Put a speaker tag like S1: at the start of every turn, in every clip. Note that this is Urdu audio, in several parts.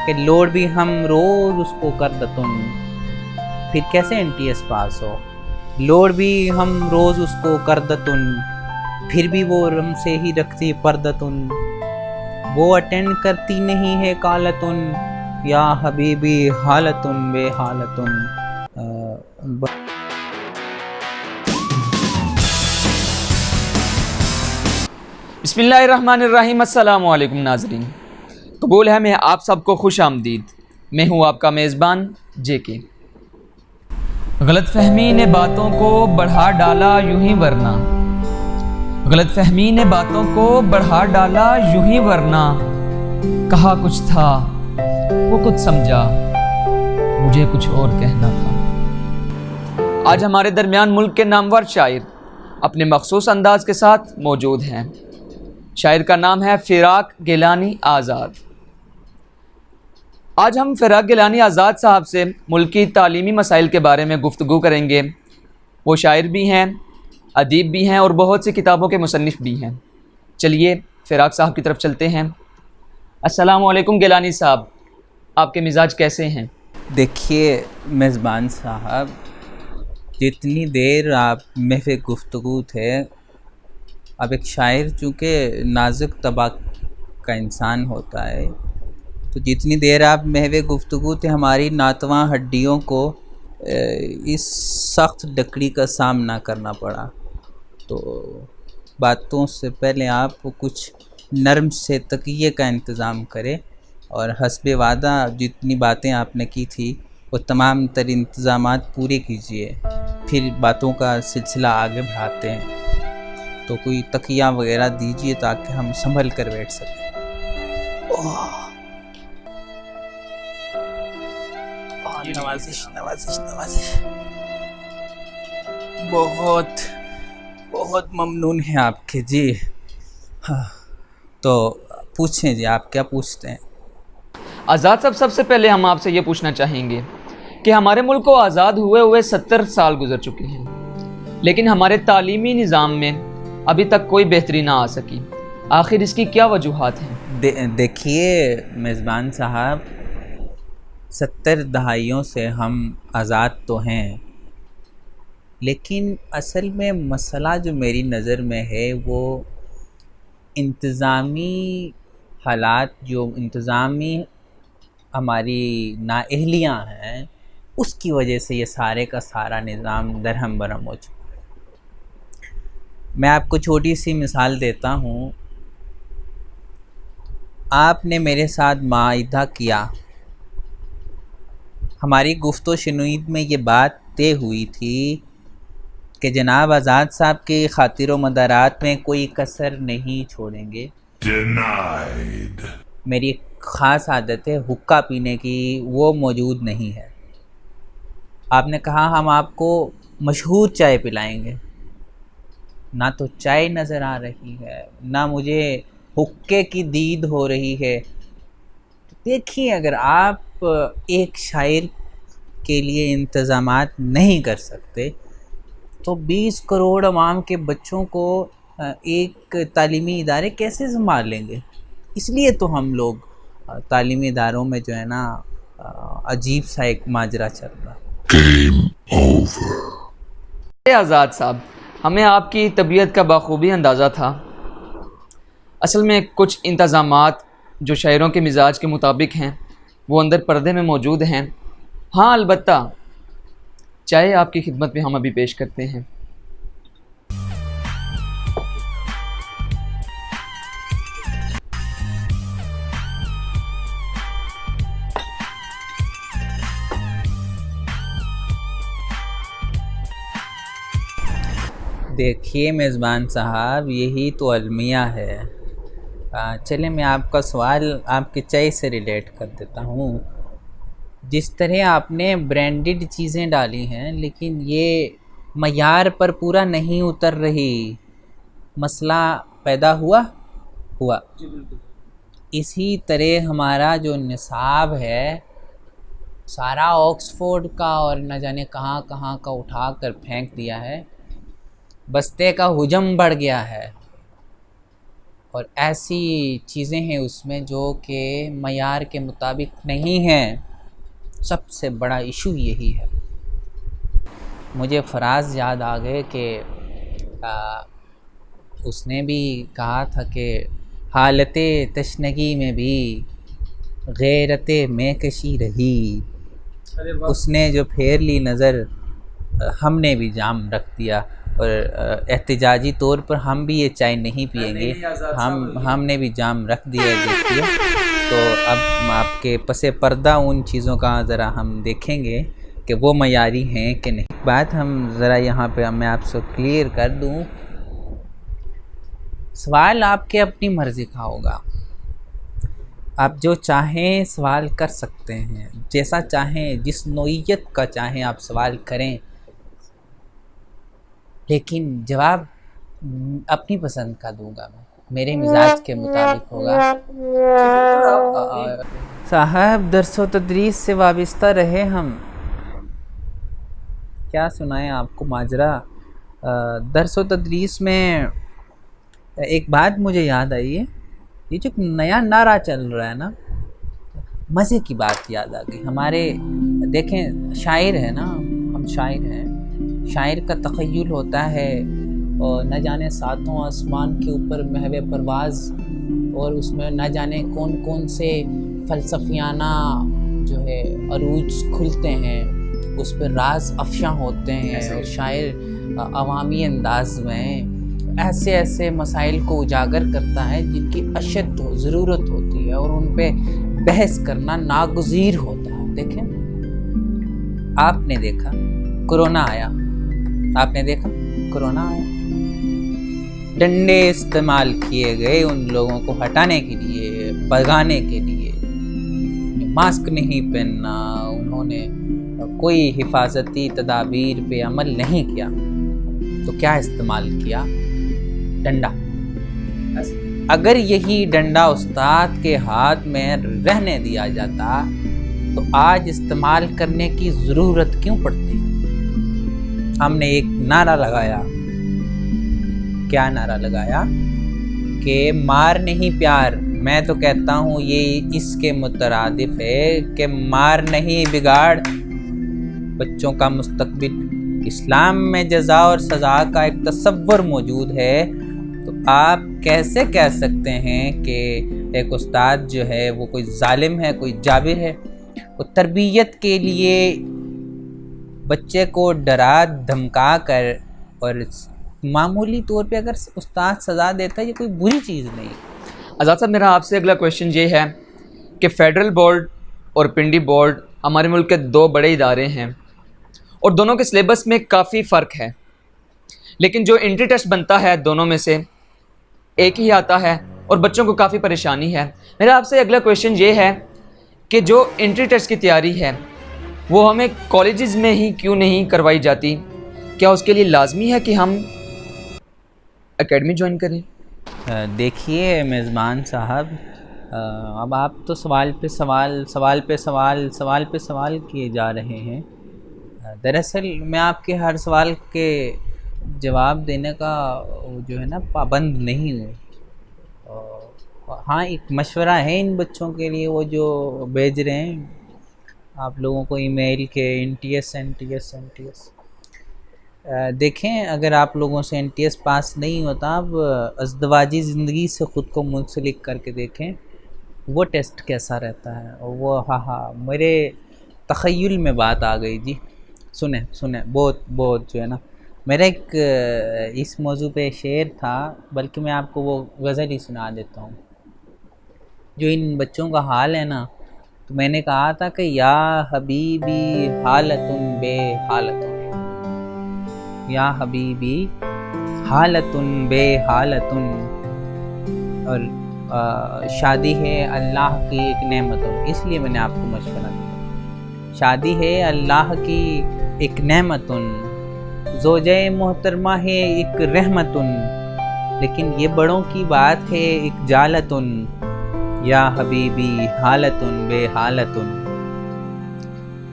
S1: کہ لوڈ بھی ہم روز اس کو کر دتن، پھر کیسے NTS پاس ہو؟ لوڈ بھی ہم روز اس کو کر دتن، پھر بھی وہ ہم سے ہی رکھتی پردتن، وہ اٹینڈ کرتی نہیں ہے کالتن، یا حبیبی حالتن بے حالتن۔
S2: بسم اللہ الرحمن الرحیم۔ السلام علیکم ناظرین، قبول ہے میں آپ سب کو خوش آمدید۔ میں ہوں آپ کا میزبان JK۔ غلط فہمی نے باتوں کو بڑھا ڈالا یوں ہی ورنہ، غلط فہمی نے باتوں کو بڑھا ڈالا یوں ہی ورنہ، کہا کچھ تھا وہ کچھ سمجھا، مجھے کچھ اور کہنا تھا۔ آج ہمارے درمیان ملک کے نامور شاعر اپنے مخصوص انداز کے ساتھ موجود ہیں۔ شاعر کا نام ہے فراق گیلانی آزاد۔ آج ہم فراق گیلانی آزاد صاحب سے ملکی تعلیمی مسائل کے بارے میں گفتگو کریں گے۔ وہ شاعر بھی ہیں، ادیب بھی ہیں اور بہت سی کتابوں کے مصنف بھی ہیں۔ چلیے فراق صاحب کی طرف چلتے ہیں۔ السلام علیکم گیلانی صاحب، آپ کے مزاج کیسے ہیں؟
S1: دیکھیے میزبان صاحب، جتنی دیر آپ محو گفتگو تھے، اب ایک شاعر چونکہ نازک طبع کا انسان ہوتا ہے، تو جتنی دیر آپ محو گفتگو تھے ہماری ناتواں ہڈیوں کو اس سخت لکڑی کا سامنا کرنا پڑا، تو باتوں سے پہلے آپ کچھ نرم سے تکیے کا انتظام کریں اور حسب وعدہ جتنی باتیں آپ نے کی تھی وہ تمام تر انتظامات پورے کیجئے، پھر باتوں کا سلسلہ آگے بڑھاتے ہیں۔ تو کوئی تکیہ وغیرہ دیجئے تاکہ ہم سنبھل کر بیٹھ سکیں۔ نوازش نوازش نوازش، بہت بہت ممنون ہیں آپ کے جی۔ ہاں تو پوچھیں جی، آپ کیا پوچھتے ہیں؟
S2: آزاد صاحب، سب سے پہلے ہم آپ سے یہ پوچھنا چاہیں گے کہ ہمارے ملک کو آزاد ہوئے 70 سال گزر چکے ہیں، لیکن ہمارے تعلیمی نظام میں ابھی تک کوئی بہتری نہ آ سکی۔ آخر اس کی کیا وجوہات ہیں؟
S1: دیکھیے میزبان صاحب، 70 دہائیوں سے ہم آزاد تو ہیں، لیکن اصل میں مسئلہ جو میری نظر میں ہے وہ انتظامی حالات، جو انتظامی ہماری نااہلیاں ہیں، اس کی وجہ سے یہ سارے کا سارا نظام درہم برہم ہو چکا ہے۔ میں آپ کو چھوٹی سی مثال دیتا ہوں۔ آپ نے میرے ساتھ معاہدہ کیا، ہماری گفت و شنید میں یہ بات طے ہوئی تھی کہ جناب آزاد صاحب کی خاطر و مدارات میں کوئی کسر نہیں چھوڑیں گے۔ Denied۔ میری خاص عادت ہے حقہ پینے کی، وہ موجود نہیں ہے۔ آپ نے کہا ہم آپ کو مشہور چائے پلائیں گے، نہ تو چائے نظر آ رہی ہے، نہ مجھے حقے کی دید ہو رہی ہے۔ دیکھیے اگر آپ ایک شاعر کے لیے انتظامات نہیں کر سکتے تو 20 کروڑ عوام کے بچوں کو ایک تعلیمی ادارے کیسے سنبھال لیں گے؟ اس لیے تو ہم لوگ تعلیمی اداروں میں جو ہے نا عجیب سا ایک ماجرا چل رہا ہے۔ Game over۔
S2: آزاد صاحب، ہمیں آپ کی طبیعت کا بخوبی اندازہ تھا۔ اصل میں کچھ انتظامات جو شاعروں کے مزاج کے مطابق ہیں وہ اندر پردے میں موجود ہیں۔ ہاں البتہ چائے آپ کی خدمت میں ہم ابھی پیش کرتے ہیں۔
S1: دیکھیے میزبان صاحب، یہی تو المیہ ہے۔ چلیں میں آپ کا سوال آپ کے چائے سے ریلیٹ کر دیتا ہوں۔ جس طرح آپ نے برانڈڈ چیزیں ڈالی ہیں لیکن یہ معیار پر پورا نہیں اتر رہی، مسئلہ پیدا ہوا۔ اسی طرح ہمارا جو نصاب ہے سارا آکسفورڈ کا اور نہ جانے کہاں کہاں کا اٹھا کر پھینک دیا ہے، بستے کا حجم بڑھ گیا ہے۔ اور ایسی چیزیں ہیں اس میں جو کہ معیار کے مطابق نہیں ہیں. سب سے بڑا ایشو یہی ہے. مجھے فراز یاد آ گئے کہ اس نے بھی کہا تھا کہ حالت تشنگی میں بھی غیرت میں کشی رہی. اس نے جو پھیر لی نظر ہم نے بھی جام رکھ دیا. اور احتجاجی طور پر ہم بھی یہ چائے نہیں پئیں گے, ہم نے بھی جام رکھ دیا. دیکھیے تو اب آپ کے پس پردہ ان چیزوں کا ذرا ہم دیکھیں گے کہ وہ معیاری ہیں کہ نہیں. بات ہم ذرا یہاں پہ میں آپ سے کلیئر کر دوں. سوال آپ کے اپنی مرضی کا ہوگا, آپ جو چاہیں سوال کر سکتے ہیں, جیسا چاہیں جس نوعیت کا چاہیں آپ سوال کریں, لیکن جواب اپنی پسند کا دوں گا میں, میرے مزاج کے مطابق ہوگا. صاحب درس و تدریس سے وابستہ رہے ہم, کیا سنائیں آپ کو ماجرا. درس و تدریس میں ایک بات مجھے یاد آئی ہے, یہ جو نیا نعرہ چل رہا ہے نا, مزے کی بات یاد آ گئی. ہمارے دیکھیں شاعر ہے نا, ہم شاعر ہیں, شاعر کا تخیل ہوتا ہے اور نہ جانے ساتوں آسمان کے اوپر محو پرواز, اور اس میں نہ جانے کون کون سے فلسفیانہ جو ہے عروج کھلتے ہیں, اس پہ راز افشاں ہوتے ہیں. اور شاعر عوامی انداز میں ایسے ایسے مسائل کو اجاگر کرتا ہے جن کی اشد ضرورت ہوتی ہے, اور ان پہ بحث کرنا ناگزیر ہوتا ہے. دیکھیں آپ نے دیکھا کرونا آیا, آپ نے دیکھا کرونا آیا, ڈنڈے استعمال کیے گئے ان لوگوں کو ہٹانے کے لیے, بھگانے کے لیے. ماسک نہیں پہننا, انہوں نے کوئی حفاظتی تدابیر پہ عمل نہیں کیا, تو کیا استعمال کیا؟ ڈنڈا. اگر یہی ڈنڈا استاد کے ہاتھ میں رہنے دیا جاتا تو آج استعمال کرنے کی ضرورت کیوں پڑتی؟ ہم نے ایک نعرہ لگایا. کیا نعرہ لگایا؟ کہ مار نہیں پیار. میں تو کہتا ہوں یہ اس کے مترادف ہے کہ مار نہیں بگاڑ. بچوں کا مستقبل, اسلام میں جزا اور سزا کا ایک تصور موجود ہے, تو آپ کیسے کہہ سکتے ہیں کہ ایک استاد جو ہے وہ کوئی ظالم ہے, کوئی جابر ہے؟ وہ تربیت کے لیے بچے کو ڈرا دھمکا کر اور معمولی طور پہ اگر استاد سزا دیتا ہے, یہ کوئی بری چیز نہیں.
S2: آزاد صاحب میرا آپ سے اگلا کویشچن یہ ہے کہ فیڈرل بورڈ اور پنڈی بورڈ ہمارے ملک کے دو بڑے ادارے ہیں, اور دونوں کے سلیبس میں کافی فرق ہے, لیکن جو انٹری ٹیسٹ بنتا ہے دونوں میں سے ایک ہی آتا ہے, اور بچوں کو کافی پریشانی ہے. میرا آپ سے اگلا کویشچن یہ ہے کہ جو انٹری ٹیسٹ کی تیاری ہے وہ ہمیں کالجز میں ہی کیوں نہیں کروائی جاتی؟ کیا اس کے لیے لازمی ہے کہ ہم اکیڈمی جوائن کریں؟
S1: دیکھیے میزبان صاحب, اب آپ تو سوال پہ سوال کیے جا رہے ہیں. دراصل میں آپ کے ہر سوال کے جواب دینے کا جو ہے نا پابند نہیں ہوں. ہاں ایک مشورہ ہے ان بچوں کے لیے, وہ جو بھیج رہے ہیں آپ لوگوں کو ای میل کے این ٹی ایس. دیکھیں اگر آپ لوگوں سے این ٹی ایس پاس نہیں ہوتا, اب ازدواجی زندگی سے خود کو منسلک کر کے دیکھیں وہ ٹیسٹ کیسا رہتا ہے. وہ میرے تخیل میں بات آ گئی جی. سنیں بہت جو ہے نا, میرا ایک اس موضوع پہ شعر تھا, بلکہ میں آپ کو وہ غزل ہی سنا دیتا ہوں. جو ان بچوں کا حال ہے نا, تو میں نے کہا تھا کہ یا حبیبی حالتن بے حالتن, یا حبیبی حالتن بے حالتن, اور شادی ہے اللہ کی ایک نعمت. اس لیے میں نے آپ کو مشورہ دیا, شادی ہے اللہ کی ایک نعمت, زوجہ محترمہ ہے ایک رحمت, لیکن یہ بڑوں کی بات ہے ایک جالتن, یا حبیبی حالتن بے حالتن.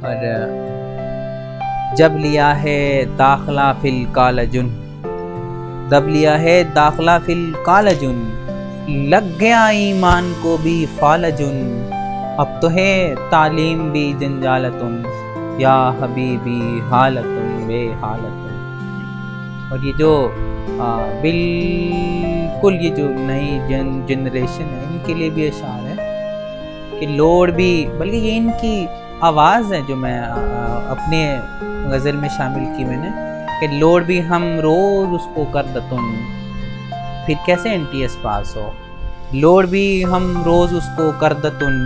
S1: اور جب لیا ہے داخلہ فی الکالجن, جب لیا ہے داخلہ فی الکالجن, لگ گیا ایمان کو بھی فالجن، اب تو ہے تعلیم بھی جنجالتن، یا حبیبی حالتن بے حالتن۔ اور یہ جو بالکل یہ جو نئی جنریشن ہے ان کے لیے بھی اشعار ہے کہ لوڈ بھی، بلکہ یہ ان کی آواز ہے جو میں اپنے غزل میں شامل کی میں نے، کہ لوڈ بھی ہم روز اس کو کردتن، پھر کیسے NTS پاس ہو، لوڈ بھی ہم روز اس کو کردتن،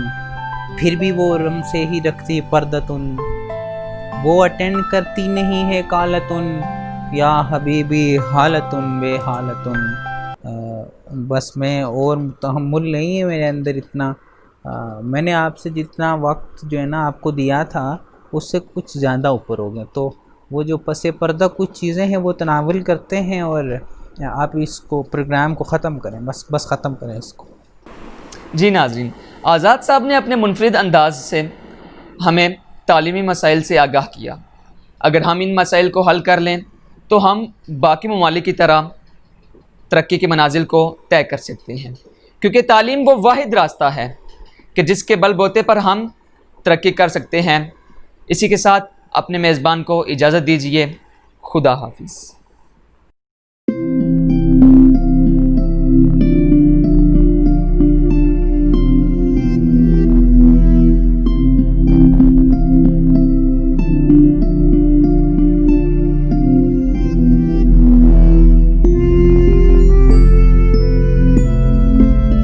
S1: پھر بھی وہ ہم سے ہی رکھتی پردتن، وہ اٹینڈ کرتی نہیں ہے کالتن، یا حبیبی حالتن بے حالتن۔ بس میں اور تحمل نہیں ہے میرے اندر اتنا، میں نے آپ سے جتنا وقت جو ہے نا آپ کو دیا تھا اس سے کچھ زیادہ اوپر ہو گیا، تو وہ جو پس پردہ کچھ چیزیں ہیں وہ تناول کرتے ہیں، اور آپ اس کو پروگرام کو ختم کریں، بس ختم کریں اس کو۔
S2: جی ناظرین، آزاد صاحب نے اپنے منفرد انداز سے ہمیں تعلیمی مسائل سے آگاہ کیا۔ اگر ہم ان مسائل کو حل کر لیں تو ہم باقی ممالک کی طرح ترقی کے منازل کو طے کر سکتے ہیں، کیونکہ تعلیم وہ واحد راستہ ہے کہ جس کے بل بوتے پر ہم ترقی کر سکتے ہیں۔ اسی کے ساتھ اپنے میزبان کو اجازت دیجیے، خدا حافظ۔